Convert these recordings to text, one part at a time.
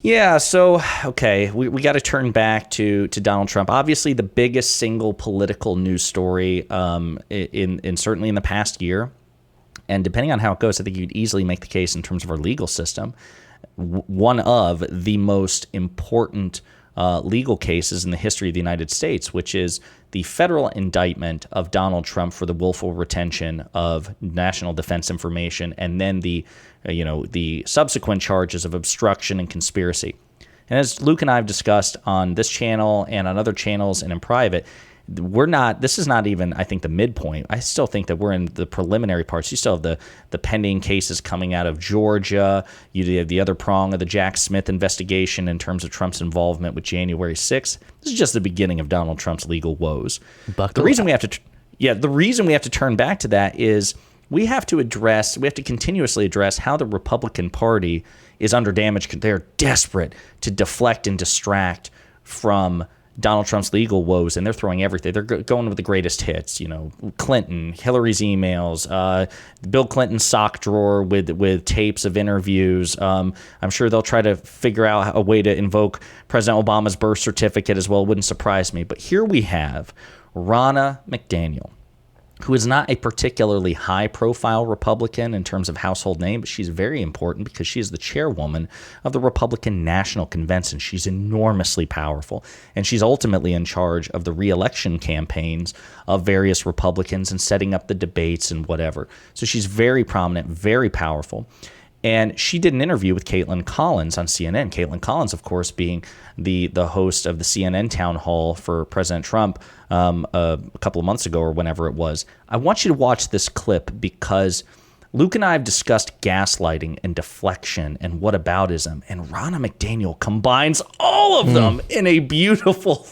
Yeah, so, okay, we got to turn back to Donald Trump. Obviously, the biggest single political news story in certainly in the past year, and depending on how it goes, I think you'd easily make the case in terms of our legal system, one of the most important legal cases in the history of the United States, which is the federal indictment of Donald Trump for the willful retention of national defense information, and then the subsequent charges of obstruction and conspiracy. And as Luke and I have discussed on this channel and on other channels and in private, this is not even, I think, the midpoint. I still think that we're in the preliminary parts. You still have the pending cases coming out of Georgia. You have the other prong of the Jack Smith investigation in terms of Trump's involvement with January 6th. This is just the beginning of Donald Trump's legal woes. The reason we have to turn back to that is we have to continuously address how the Republican Party is under damage. They're desperate to deflect and distract from Donald Trump's legal woes, and they're throwing everything. They're going with the greatest hits, Clinton, Hillary's emails, Bill Clinton's sock drawer with tapes of interviews. I'm sure they'll try to figure out a way to invoke President Obama's birth certificate as well. It wouldn't surprise me. But here we have Ronna McDaniel, who is not a particularly high-profile Republican in terms of household name, but she's very important because she is the chairwoman of the Republican National Convention. She's enormously powerful, and she's ultimately in charge of the re-election campaigns of various Republicans and setting up the debates and whatever. So she's very prominent, very powerful. And she did an interview with Kaitlan Collins on CNN. Kaitlan Collins, of course, being the host of the CNN town hall for President Trump a couple of months ago or whenever it was. I want you to watch this clip because Luke and I have discussed gaslighting and deflection and whataboutism, and Ronna McDaniel combines all of them in a beautiful,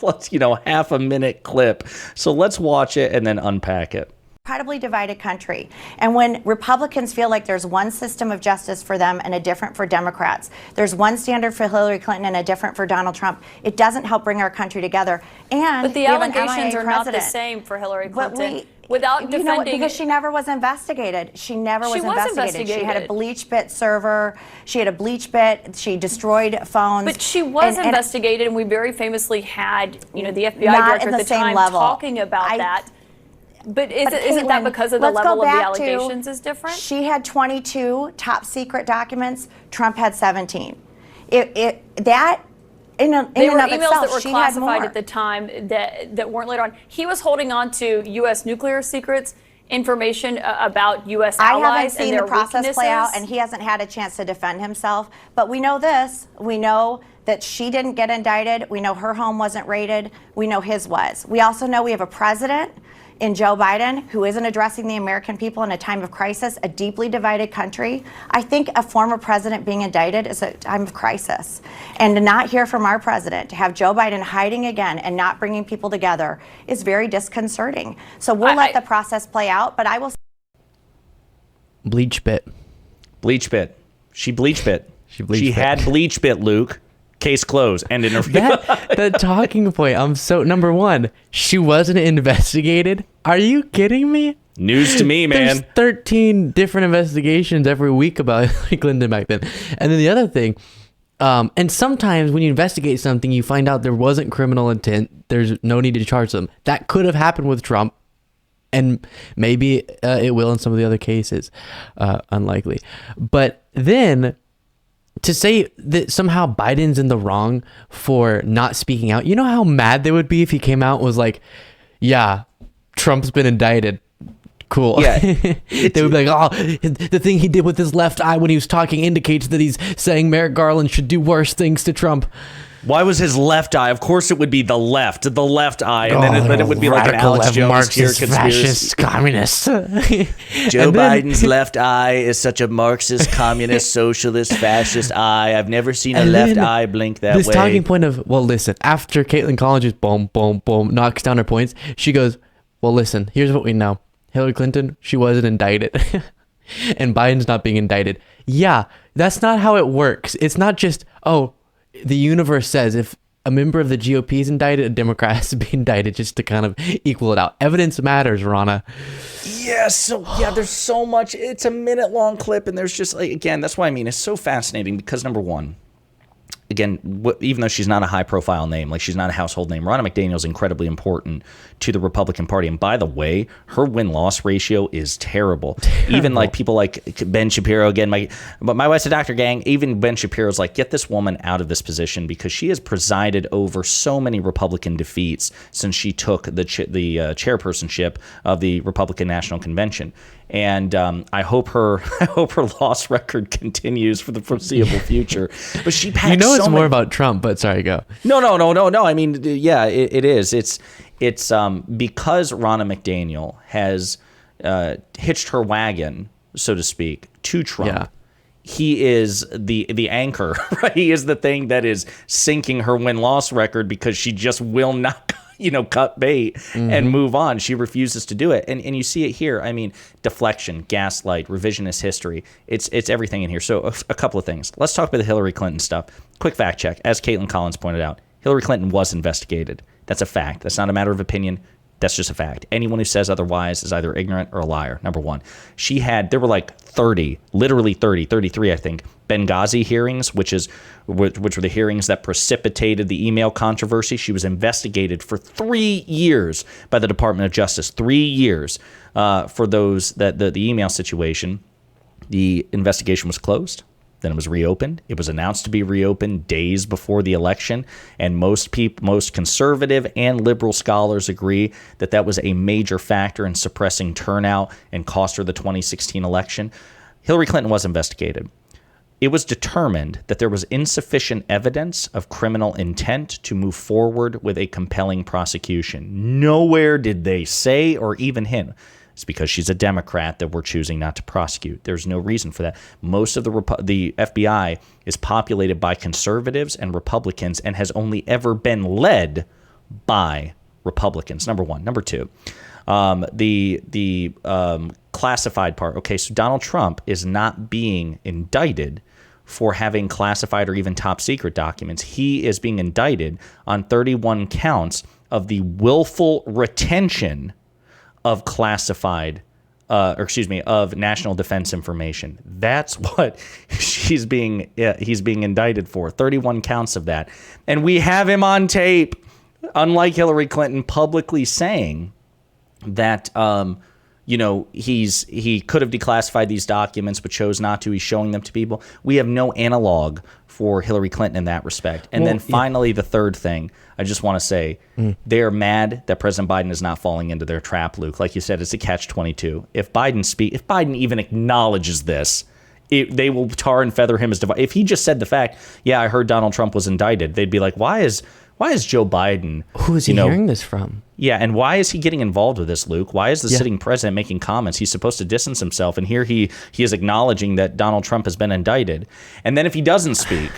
half a minute clip. So let's watch it and then unpack it. Incredibly divided country. And when Republicans feel like there's one system of justice for them and a different for Democrats, there's one standard for Hillary Clinton and a different for Donald Trump, it doesn't help bring our country together. And but the allegations are not the same for Hillary Clinton. Without defending, because she never was investigated. She never was investigated. She had a bleach bit server. She had a bleach bit. She destroyed phones. But she was investigated, and we very famously had, the FBI director at the time talking about that. But isn't that because of the level of the allegations is different? She had 22 top secret documents. Trump had 17. That in and of itself, they were emails that were classified at the time that weren't later on. He was holding on to U.S. nuclear secrets, information about U.S. allies and their weaknesses. I haven't seen the process play out, and he hasn't had a chance to defend himself. But we know this. We know that she didn't get indicted. We know her home wasn't raided. We know his was. We also know we have a president in Joe Biden, who isn't addressing the American people in a time of crisis, a deeply divided country. I think a former president being indicted is a time of crisis. And to not hear from our president, to have Joe Biden hiding again and not bringing people together is very disconcerting. So we'll let the process play out, but I will... Bleach bit. She bleach bit. She had bleach bit, Luke. Case closed. End interview. The talking point. Number one, she wasn't investigated. Are you kidding me? News to me, man. There's 13 different investigations every week about Hillary Clinton back then. And then the other thing, and sometimes when you investigate something, you find out there wasn't criminal intent. There's no need to charge them. That could have happened with Trump. And maybe it will in some of the other cases. Unlikely. But then... to say that somehow Biden's in the wrong for not speaking out, you know how mad they would be if he came out and was like, yeah, Trump's been indicted. Cool. Yeah. They would be like, oh, the thing he did with his left eye when he was talking indicates that he's saying Merrick Garland should do worse things to Trump. Why was his left eye? Of course it would be the left eye, and then it would be like an Alex Jones Marxist, fascist, communist. Joe Biden's left eye is such a Marxist, communist, socialist, fascist eye. I've never seen a left eye blink that way. This talking point of, well, listen, after Kaitlan Collins just boom, boom, boom, knocks down her points, she goes, well, listen, here's what we know. Hillary Clinton, she wasn't indicted. And Biden's not being indicted. Yeah, that's not how it works. It's not just, the universe says if a member of the GOP is indicted, a Democrat has to be indicted just to kind of equal it out. Evidence matters, Ronna. Yeah, there's so much. It's a minute-long clip, and there's just, again, that's why I mean it's so fascinating because, number one, again, even though she's not a high-profile name, like she's not a household name, Ronna McDaniel is incredibly important to the Republican Party. And by the way, her win-loss ratio is terrible. Even like people like Ben Shapiro, again, but my wife's a doctor, gang. Even Ben Shapiro's like, get this woman out of this position because she has presided over so many Republican defeats since she took the chairpersonship of the Republican National Convention. And I hope her loss record continues for the foreseeable future. But she packed it's more about Trump, but sorry, go. No. I mean, yeah, it is. It's because Ronna McDaniel has hitched her wagon, so to speak, to Trump. Yeah. He is the anchor, right? He is the thing that is sinking her win-loss record because she just will not cut bait and move on. She refuses to do it. And you see it here. I mean, deflection, gaslight, revisionist history. It's everything in here. So a couple of things. Let's talk about the Hillary Clinton stuff. Quick fact check. As Kaitlan Collins pointed out, Hillary Clinton was investigated. That's a fact. That's not a matter of opinion. That's just a fact. Anyone who says otherwise is either ignorant or a liar, number one. There were like 33, I think, Benghazi hearings, which were the hearings that precipitated the email controversy. She was investigated for 3 years by the Department of Justice. 3 years for the email situation. The investigation was closed. Then it was reopened. It was announced to be reopened days before the election, and most conservative and liberal scholars agree that was a major factor in suppressing turnout and cost her the 2016 election. Hillary Clinton was investigated. It was determined that there was insufficient evidence of criminal intent to move forward with a compelling prosecution. Nowhere did they say or even hint. It's because she's a Democrat that we're choosing not to prosecute. There's no reason for that. Most of the FBI is populated by conservatives and Republicans and has only ever been led by Republicans, number one. Number two, the classified part. Okay, so Donald Trump is not being indicted for having classified or even top secret documents. He is being indicted on 31 counts of the willful retention of classified, of national defense information. That's what he's being indicted for. 31 counts of that. And we have him on tape, unlike Hillary Clinton, publicly saying that, he could have declassified these documents but chose not to. He's showing them to people. We have no analog for Hillary Clinton in that respect. And then finally, the third thing, I just want to say, they're mad that President Biden is not falling into their trap, Luke. Like you said, it's a catch-22. If Biden even acknowledges this, they will tar and feather him as divided. If he just said the fact, yeah, I heard Donald Trump was indicted, they'd be like, why is Joe Biden? Who is he hearing this from? Yeah, and why is he getting involved with this, Luke? Why is the sitting president making comments? He's supposed to distance himself, and here he is acknowledging that Donald Trump has been indicted. And then if he doesn't speak,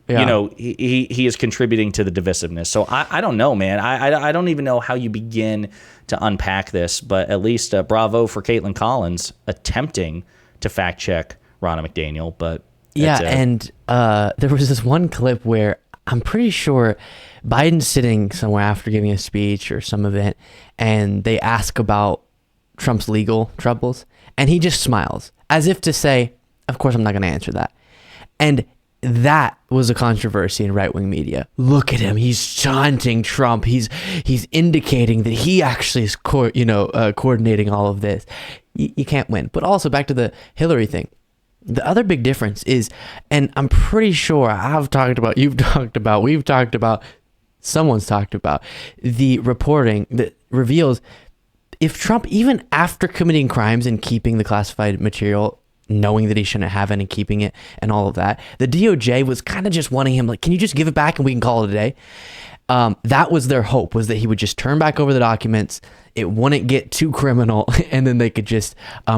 he is contributing to the divisiveness. So I don't know, man. I don't even know how you begin to unpack this, but at least bravo for Kaitlan Collins attempting to fact check Ronna McDaniel. But and there was this one clip where I'm pretty sure Biden's sitting somewhere after giving a speech or some event, and they ask about Trump's legal troubles, and he just smiles as if to say, of course I'm not going to answer that. And that was a controversy in right-wing media. Look at him. He's taunting Trump. He's indicating that he actually is coordinating all of this. You can't win. But also back to the Hillary thing. The other big difference is, and I'm pretty sure I've talked about, you've talked about, we've talked about, someone's talked about, the reporting that reveals if Trump, even after committing crimes and keeping the classified material, knowing that he shouldn't have it and keeping it and all of that, the DOJ was kind of just wanting him, like, can you just give it back and we can call it a day? That was their hope, was that he would just turn back over the documents, it wouldn't get too criminal, and then they could just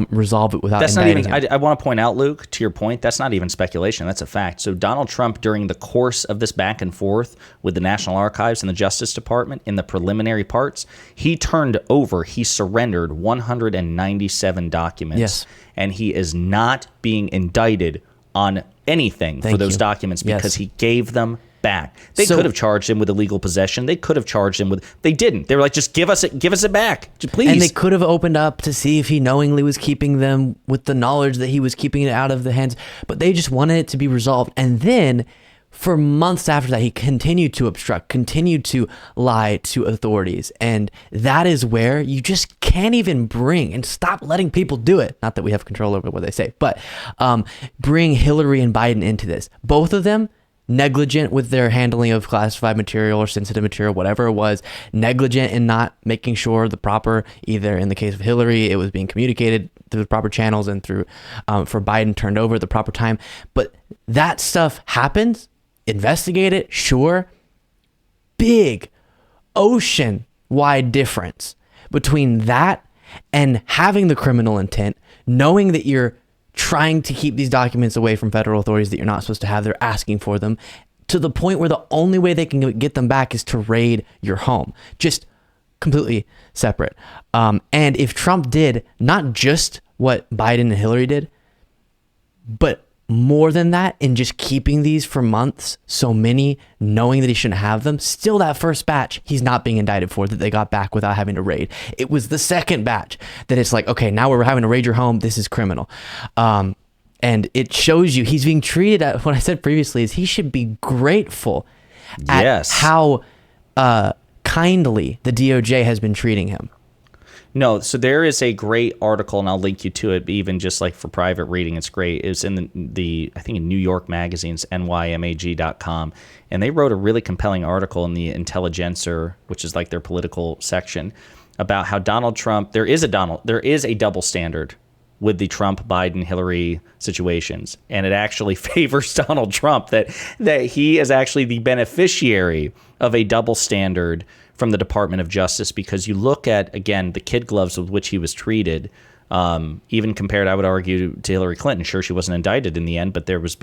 resolve it without indicting him. I want to point out, Luke, to your point, that's not even speculation, that's a fact. So Donald Trump, during the course of this back and forth with the National Archives and the Justice Department in the preliminary parts, he surrendered 197 documents. Yes. And he is not being indicted on anything for those documents because he gave them back. They could have charged him with illegal possession. They could have charged him with. They didn't. They were like, just give us it back, please. And they could have opened up to see if he knowingly was keeping them with the knowledge that he was keeping it out of the hands. But they just wanted it to be resolved. And then for months after that, he continued to obstruct, continued to lie to authorities. And that is where you just can't even bring, and stop letting people do it. Not that we have control over what they say, but bring Hillary and Biden into this. Both of them negligent with their handling of classified material or sensitive material, whatever it was, negligent in not making sure the proper, either in the case of Hillary, it was being communicated through the proper channels, and through, for Biden, turned over at the proper time. But that stuff happens. Investigate it, sure. Big ocean-wide difference between that and having the criminal intent, knowing that you're trying to keep these documents away from federal authorities that you're not supposed to have. They're asking for them, to the point where the only way they can get them back is to raid your home. Just completely separate. And if Trump did not just what Biden and Hillary did, but more than that, in just keeping these for months, so many, knowing that he shouldn't have them, still that first batch he's not being indicted for, that they got back without having to raid. It was the second batch that it's like, okay, now we're having to raid your home. This is criminal. And it shows you he's being treated at, what I said previously is he should be grateful at how kindly the DOJ has been treating him. No, so there is a great article, and I'll link you to it, even just like for private reading. It's great. It was in the I think in New York Magazine's nymag.com, and they wrote a really compelling article in the Intelligencer, which is like their political section, about how Donald Trump, there is a double standard with the Trump, Biden, Hillary situations, and it actually favors Donald Trump, that he is actually the beneficiary of a double standard from the Department of Justice, because you look at, again, the kid gloves with which he was treated, even compared, I would argue, to Hillary Clinton. Sure, she wasn't indicted in the end, but there was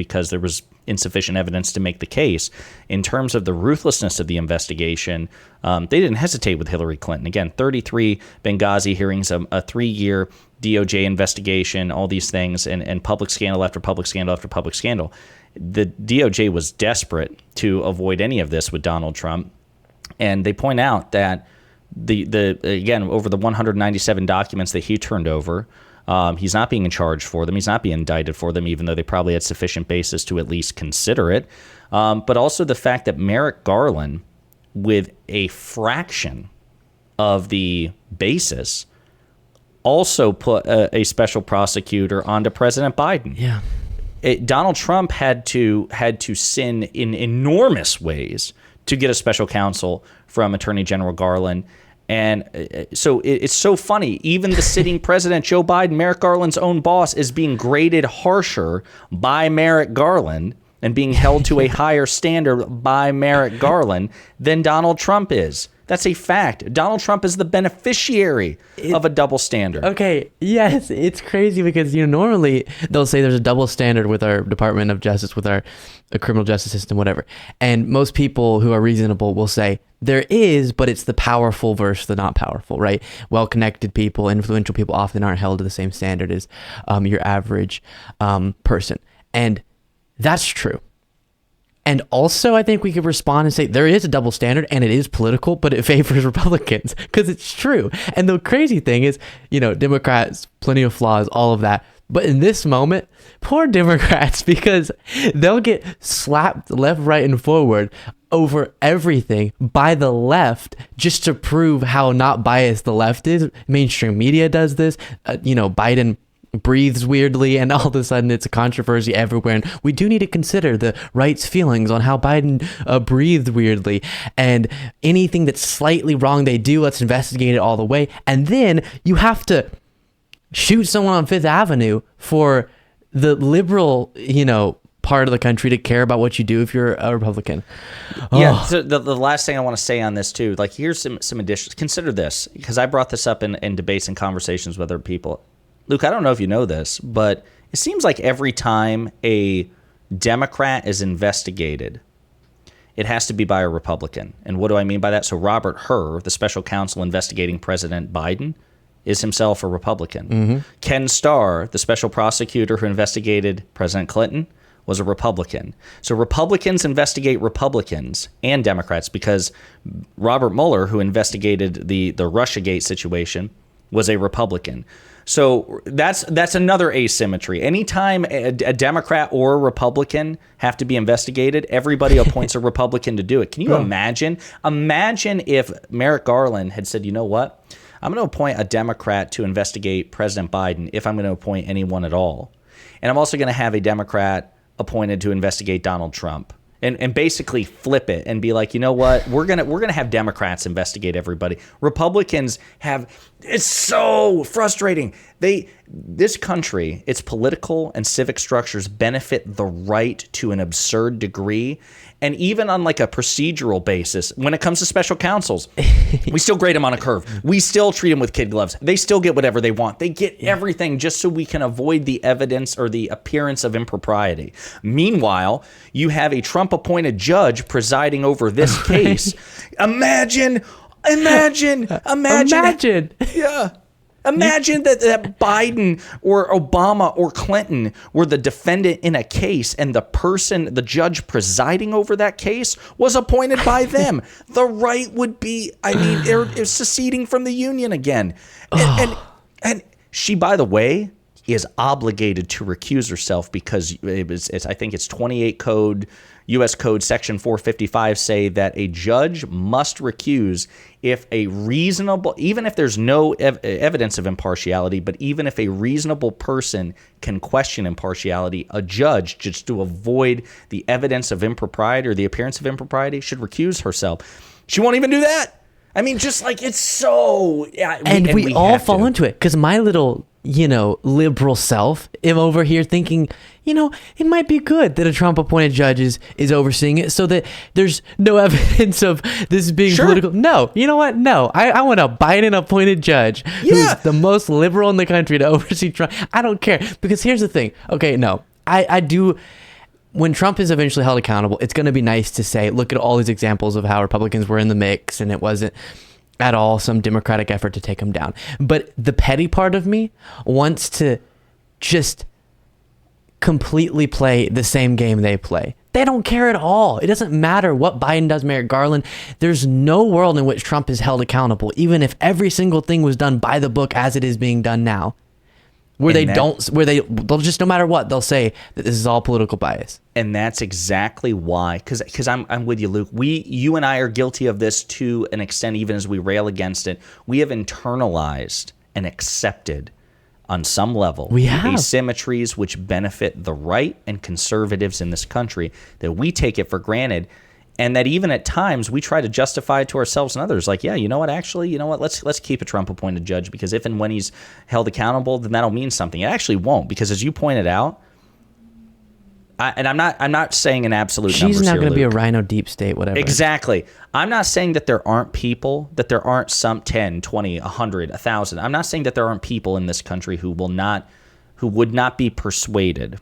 insufficient evidence to make the case. In terms of the ruthlessness of the investigation, they didn't hesitate with Hillary Clinton. Again, 33 Benghazi hearings, a 3-year DOJ investigation, all these things, and public scandal after public scandal after public scandal. The DOJ was desperate to avoid any of this with Donald Trump. And they point out that again, over the 197 documents that he turned over, he's not being charged for them. He's not being indicted for them, even though they probably had sufficient basis to at least consider it. But also the fact that Merrick Garland, with a fraction of the basis, also put a special prosecutor onto President Biden. Yeah. Donald Trump had to sin in enormous ways to get a special counsel from Attorney General Garland. And so it's so funny. Even the sitting president, Joe Biden, Merrick Garland's own boss, is being graded harsher by Merrick Garland and being held to a higher standard by Merrick Garland than Donald Trump is. That's a fact. Donald Trump is the beneficiary of a double standard. Okay, yes, it's crazy because, normally they'll say there's a double standard with our Department of Justice, with our criminal justice system, whatever. And most people who are reasonable will say there is, but it's the powerful versus the not powerful, right? Well-connected people, influential people often aren't held to the same standard as your average person. And that's true. And also, I think we could respond and say there is a double standard, and it is political, but it favors Republicans, because it's true. And the crazy thing is, Democrats, plenty of flaws, all of that. But in this moment, poor Democrats, because they'll get slapped left, right, and forward over everything by the left just to prove how not biased the left is. Mainstream media does this. Biden breathes weirdly, and all of a sudden it's a controversy everywhere, and we do need to consider the right's feelings on how Biden breathed weirdly, and anything that's slightly wrong they do, let's investigate it all the way. And then you have to shoot someone on Fifth Avenue for the liberal part of the country to care about what you do if you're a Republican. Yeah. So the last thing I want to say on this too, like, here's some additions. Consider this, because I brought this up in debates and conversations with other people. Luke, I don't know if you know this, but it seems like every time a Democrat is investigated, it has to be by a Republican. And what do I mean by that? So Robert Hur, the special counsel investigating President Biden, is himself a Republican. Mm-hmm. Ken Starr, the special prosecutor who investigated President Clinton, was a Republican. So Republicans investigate Republicans and Democrats, because Robert Mueller, who investigated the Russiagate situation, was a Republican. So that's another asymmetry. Anytime a Democrat or a Republican have to be investigated, everybody appoints a Republican to do it. Can you imagine? Imagine if Merrick Garland had said, you know what? I'm going to appoint a Democrat to investigate President Biden if I'm going to appoint anyone at all. And I'm also going to have a Democrat appointed to investigate Donald Trump. And basically flip it and be like, you know what, we're gonna have Democrats investigate everybody. Republicans it's so frustrating. This country, its political and civic structures benefit the right to an absurd degree. And even on like a procedural basis, when it comes to special counsels, we still grade them on a curve. We still treat them with kid gloves. They still get whatever they want. They get everything just so we can avoid the evidence or the appearance of impropriety. Meanwhile, you have a Trump-appointed judge presiding over this case. Imagine. Yeah. Imagine that Biden or Obama or Clinton were the defendant in a case and the judge presiding over that case was appointed by them. The right would be, they're seceding from the union again. And she, by the way, is obligated to recuse herself because I think it's 28 U.S. Code Section 455 say that a judge must recuse if even if there's no evidence of impartiality, but even if a reasonable person can question impartiality, a judge, just to avoid the evidence of impropriety or the appearance of impropriety, should recuse herself. She won't even do that. I mean, just like it's so... Yeah, and we all fall into it because my little... liberal self am over here thinking, it might be good that a Trump-appointed judge is overseeing it so that there's no evidence of this being political. No, you know what? No, I want a Biden-appointed judge who's the most liberal in the country to oversee Trump. I don't care because here's the thing. Okay, no, I do... When Trump is eventually held accountable, it's going to be nice to say, look at all these examples of how Republicans were in the mix and it wasn't at all some Democratic effort to take him down. But the petty part of me wants to just completely play the same game they play. They don't care at all. It doesn't matter what Biden does, Merrick Garland. There's no world in which Trump is held accountable, even if every single thing was done by the book as it is being done now. They'll just, no matter what, they'll say that this is all political bias. And that's exactly why, because I'm with you, Luke. You and I are guilty of this to an extent, even as we rail against it. We have internalized and accepted on some level the asymmetries which benefit the right and conservatives in this country, that we take it for granted. And that even at times we try to justify it to ourselves and others. Like, let's keep a Trump-appointed judge because if and when he's held accountable, then that'll mean something. It actually won't, because as you pointed out, I'm not saying an absolute number. She's not going to be a rhino deep state, whatever. Exactly. I'm not saying that there aren't people, that there aren't some 10, 20, 100, 1,000. I'm not saying that there aren't people in this country who would not be persuaded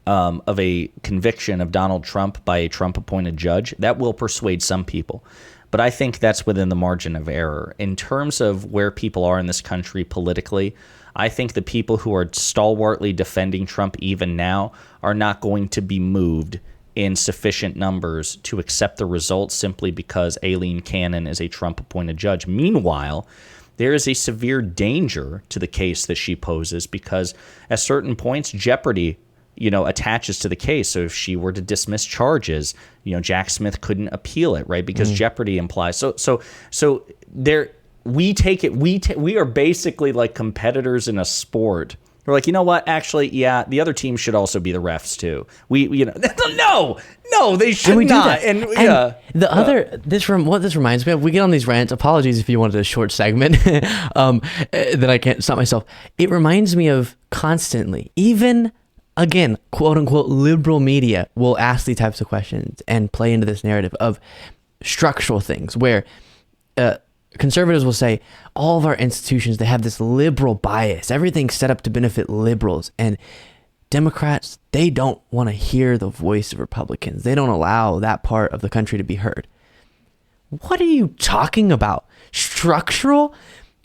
of a conviction of Donald Trump by a Trump-appointed judge. That will persuade some people. But I think that's within the margin of error. In terms of where people are in this country politically, I think the people who are stalwartly defending Trump even now are not going to be moved in sufficient numbers to accept the results simply because Aileen Cannon is a Trump-appointed judge. Meanwhile, there is a severe danger to the case that she poses because at certain points, jeopardy attaches to the case. So if she were to dismiss charges, Jack Smith couldn't appeal it, right? Because jeopardy implies. So there, we are basically like competitors in a sport. We're like, you know what? Actually, the other team should also be the refs too. No, they should not. This reminds me of, we get on these rants. Apologies if you wanted a short segment that I can't stop myself. It reminds me of constantly, even again, quote unquote, liberal media will ask these types of questions and play into this narrative of structural things where conservatives will say all of our institutions, they have this liberal bias. Everything's set up to benefit liberals. And Democrats, they don't want to hear the voice of Republicans. They don't allow that part of the country to be heard. What are you talking about? Structural?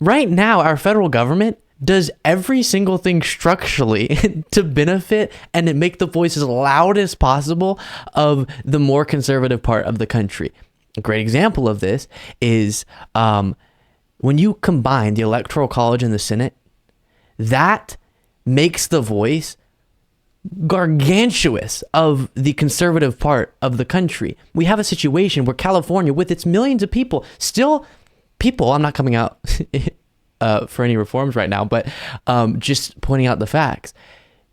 Right now, our federal government does every single thing structurally to benefit and to make the voice as loud as possible of the more conservative part of the country. A great example of this is when you combine the Electoral College and the Senate, that makes the voice gargantuous of the conservative part of the country. We have a situation where California, with its millions of people, I'm not coming out for any reforms right now, but just pointing out the facts.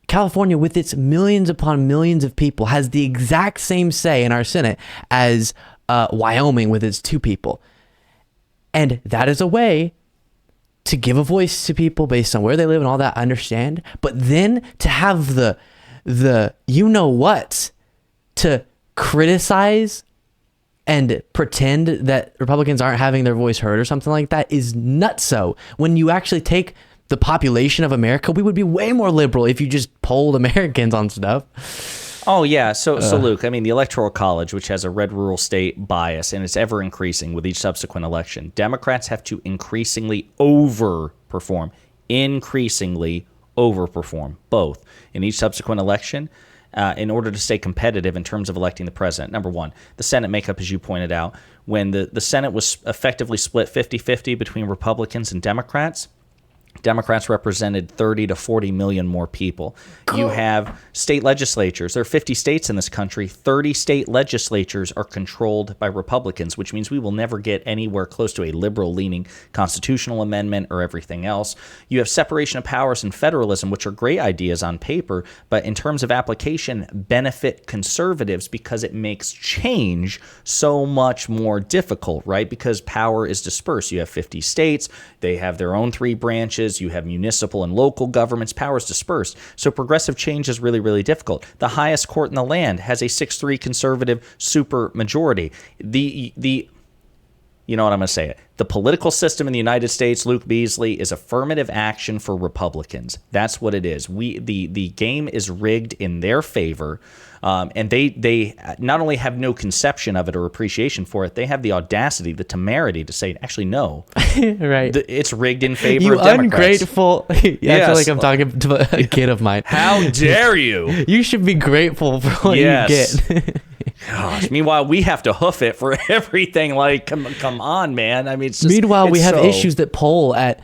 California, with its millions upon millions of people, has the exact same say in our Senate as Wyoming with its 2 people. And that is a way to give a voice to people based on where they live and all that, I understand. But then to have the you-know-what to criticize and pretend that Republicans aren't having their voice heard or something like that is nutso. When you actually take the population of America, we would be way more liberal if you just polled Americans on stuff. Oh, yeah. So Luke, I mean, the Electoral College, which has a red rural state bias, and it's ever increasing with each subsequent election, Democrats have to increasingly overperform both in each subsequent election in order to stay competitive in terms of electing the president. Number one, the Senate makeup, as you pointed out, when the Senate was effectively split 50-50 between Republicans and Democrats, Democrats represented 30 to 40 million more people. Cool. You have state legislatures. There are 50 states in this country. 30 state legislatures are controlled by Republicans, which means we will never get anywhere close to a liberal-leaning constitutional amendment or everything else. You have separation of powers and federalism, which are great ideas on paper, but in terms of application, benefit conservatives because it makes change so much more difficult, right? Because power is dispersed. You have 50 states. They have their own 3 branches. You have municipal and local governments, powers dispersed. So progressive change is really, really difficult. The highest court in the land has a 6-3 conservative super majority. You know what I'm going to say it. The political system in the United States, Luke Beasley, is affirmative action for Republicans. That's what it is. The game is rigged in their favor, and they not only have no conception of it or appreciation for it, they have the audacity, the temerity to say, actually, no. Right. It's rigged in favor you of Democrats. Ungrateful. Yes. I feel like I'm talking to a kid of mine. How dare you? You should be grateful for what you get. Gosh, meanwhile, we have to hoof it for everything. Like, come on, man. I mean, it's just, meanwhile, we have issues that poll at,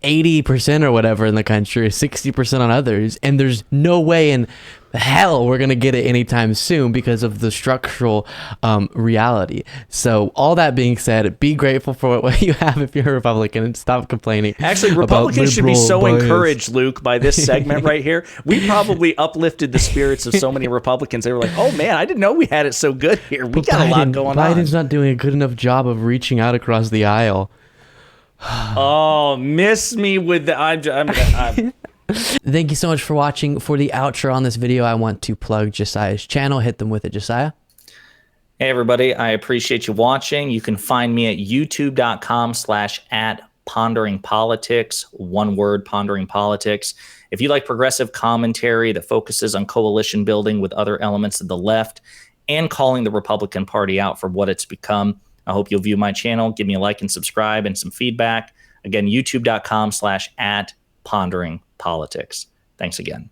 80% or whatever in the country, 60% on others, and there's no way in hell we're gonna get it anytime soon because of the structural reality. So all that being said, be grateful for what you have if you're a Republican and stop complaining. Actually, Republicans should be so encouraged, Luke, by this segment right here. We probably uplifted the spirits of so many Republicans. They were like, oh man, I didn't know we had it so good here. We got a lot going on. Biden's not doing a good enough job of reaching out across the aisle. Oh, miss me with the... I'm Thank you so much for watching. For the outro on this video, I want to plug Josiah's channel. Hit them with it, Josiah. Hey, everybody. I appreciate you watching. You can find me at youtube.com/@ponderingpolitics. One word, Pondering Politics. If you like progressive commentary that focuses on coalition building with other elements of the left and calling the Republican Party out for what it's become, I hope you'll view my channel. Give me a like and subscribe and some feedback. Again, youtube.com/@ponderingpolitics. Thanks again.